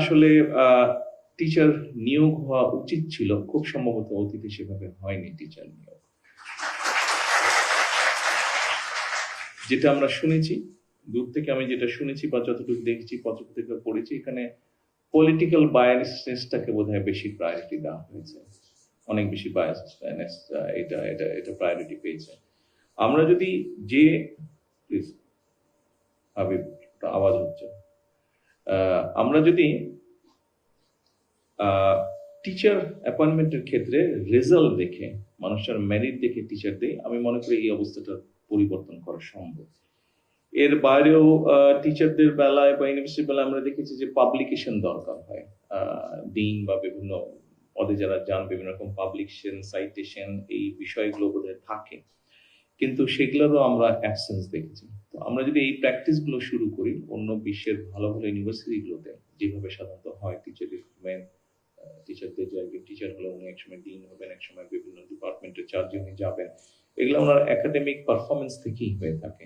আসলে টিচার নিয়োগ হওয়া উচিত ছিল, খুব সম্ভবত অতীতে সেভাবে হয়নি টিচার নিয়োগ। যেটা আমরা শুনেছি, দূর থেকে আমি যেটা শুনেছি বা যতটুকু দেখেছি, পত্রপত্রিকা পড়েছি, এখানে পলিটিক্যাল বায়াসনেসটাকে বোধহয় বেশি প্রায়োরিটি দেওয়া হয়েছে, অনেক বেশি বায়াসনেস এটা এটা এটা প্রায়োরিটি পেয়েছে। আমরা যদি যে প্লিজ হাবিব আওয়াজ হচ্ছে, আমরা যদি টিচার অ্যাপয়েন্টমেন্টের ক্ষেত্রে রেজাল্ট দেখে, মানুষের মেরিট দেখে টিচার দেয়, আমি মনে করি এই অবস্থাটা পরিবর্তন করা সম্ভব। এর বাইরেও টিচারদের বেলায় বা ইউনিভার্সিটির বেলায় আমরা দেখেছি যে পাবলিকেশন দরকার হয়, ডিন বা বিভিন্ন পদে যারা যান, বিভিন্ন রকম পাবলিকেশন, সাইটেশন, এই বিষয়গুলো বোধহয় থাকে, কিন্তু সেগুলোরও আমরা অ্যাবসেন্স দেখেছি। তো আমরা যদি এই প্র্যাকটিসগুলো শুরু করি অন্য বিশ্বের ভালো ভালো ইউনিভার্সিটিগুলোতে, যেভাবে সাধারণত হয়, টিচার রিক্রুটমেন্ট, টিচারদের যে একজন টিচার হলে উনি একসময় ডিন হবেন, একসময় বিভিন্ন ডিপার্টমেন্টের চার্জে উনি যাবেন, এগুলো ওনার একাডেমিক পারফরমেন্স থেকেই হয়ে থাকে।